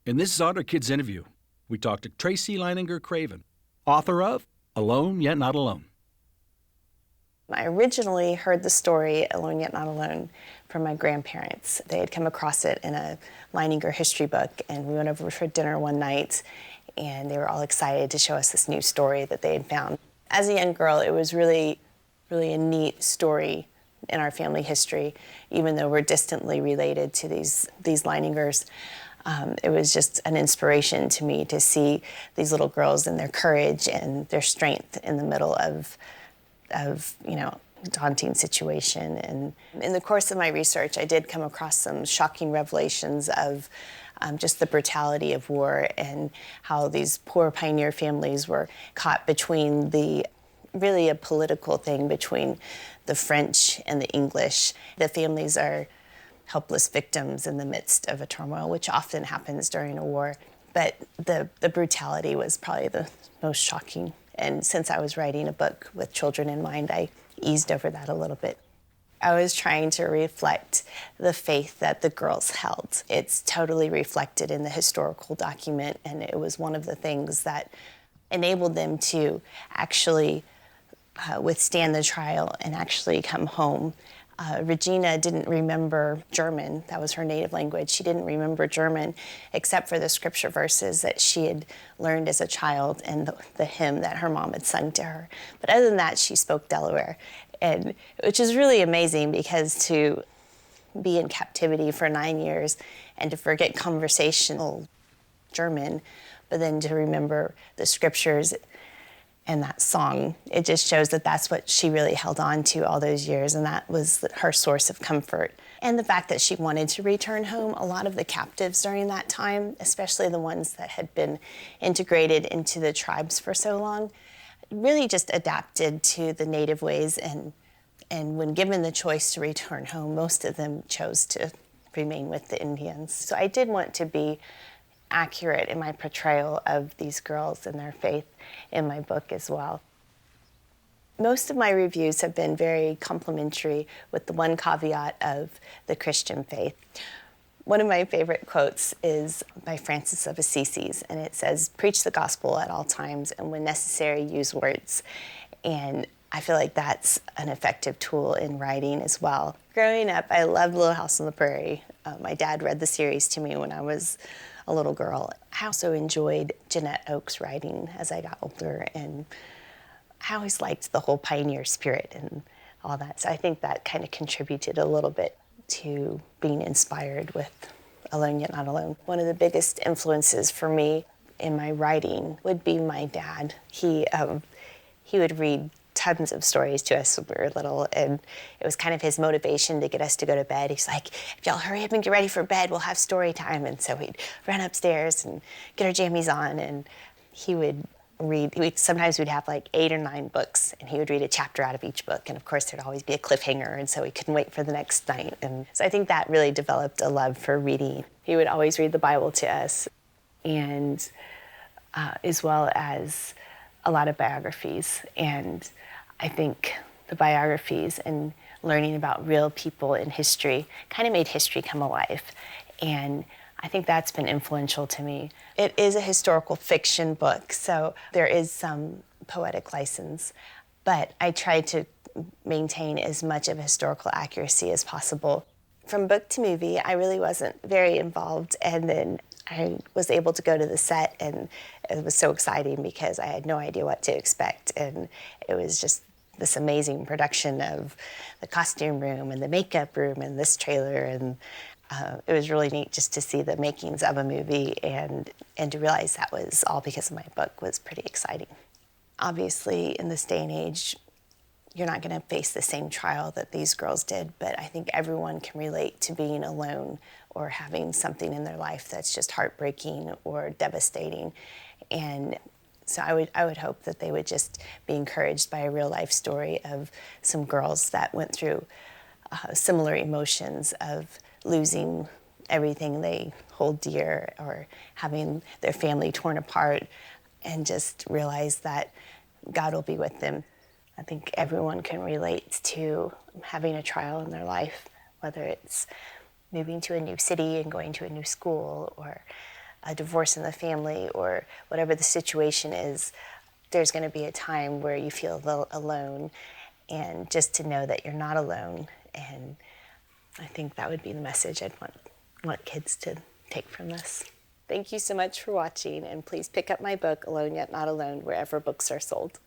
In this Zonda Kids interview, we talked to Tracy Leininger Craven, author of Alone Yet Not Alone. I originally heard the story, Alone Yet Not Alone, from my grandparents. They had come across it in a Leininger history book, and we went over for dinner one night, and they were all excited to show us this new story that they had found. As a young girl, it was really a neat story in our family history, even though we're distantly related to these Leiningers. It was just an inspiration to me to see these little girls and their courage and their strength in the middle of daunting situation. And in the course of my research, I did come across some shocking revelations of just the brutality of war and how these poor pioneer families were caught between really a political thing between the French and the English. The families are helpless victims in the midst of a turmoil, which often happens during a war. But the brutality was probably the most shocking. And since I was writing a book with children in mind, I eased over that a little bit. I was trying to reflect the faith that the girls held. It's totally reflected in the historical document, and it was one of the things that enabled them to actually withstand the trial and actually come home. Regina didn't remember German. That was her native language. She didn't remember German except for the scripture verses that she had learned as a child and the hymn that her mom had sung to her. But other than that, she spoke Delaware, and which is really amazing because to be in captivity for 9 years and to forget conversational German, but then to remember the scriptures and that song, it just shows that that's what she really held on to all those years, and that was her source of comfort. And the fact that she wanted to return home. A lot of the captives during that time, especially the ones that had been integrated into the tribes for so long, really just adapted to the native ways, and when given the choice to return home, most of them chose to remain with the Indians. So I did want to be accurate in my portrayal of these girls and their faith in my book as well. Most of my reviews have been very complimentary, with the one caveat of the Christian faith. One of my favorite quotes is by Francis of Assisi, and it says, "Preach the gospel at all times, and when necessary, use words." And I feel like that's an effective tool in writing as well. Growing up, I loved Little House on the Prairie. My dad read the series to me when I was a little girl. I also enjoyed Jeanette Oakes' writing as I got older, and I always liked the whole pioneer spirit and all that. So I think that kind of contributed a little bit to being inspired with Alone Yet Not Alone. One of the biggest influences for me in my writing would be my dad. He would read tons of stories to us when we were little, and it was kind of his motivation to get us to go to bed. He's like, "If y'all hurry up and get ready for bed, we'll have story time." And so we'd run upstairs and get our jammies on, and he would read. Sometimes we'd have like 8 or 9 books, and he would read a chapter out of each book, and of course there'd always be a cliffhanger, and so we couldn't wait for the next night. And so I think that really developed a love for reading. He would always read the Bible to us, and as well as a lot of biographies. And I think the biographies and learning about real people in history kind of made history come alive. And I think that's been influential to me. It is a historical fiction book, so there is some poetic license, but I try to maintain as much of historical accuracy as possible. From book to movie, I really wasn't very involved, and then I was able to go to the set, and it was so exciting because I had no idea what to expect, and it was just this amazing production of the costume room and the makeup room and this trailer, and it was really neat just to see the makings of a movie, and to realize that was all because of my book was pretty exciting. Obviously, in this day and age, you're not going to face the same trial that these girls did, but I think everyone can relate to being alone or having something in their life that's just heartbreaking or devastating. And so I would hope that they would just be encouraged by a real life story of some girls that went through similar emotions of losing everything they hold dear or having their family torn apart, and just realize that God will be with them. I think everyone can relate to having a trial in their life, whether it's moving to a new city and going to a new school, or a divorce in the family or whatever the situation is, there's going to be a time where you feel alone, and just to know that you're not alone. And I think that would be the message I'd want kids to take from this. Thank you so much for watching, and please pick up my book, Alone Yet Not Alone, wherever books are sold.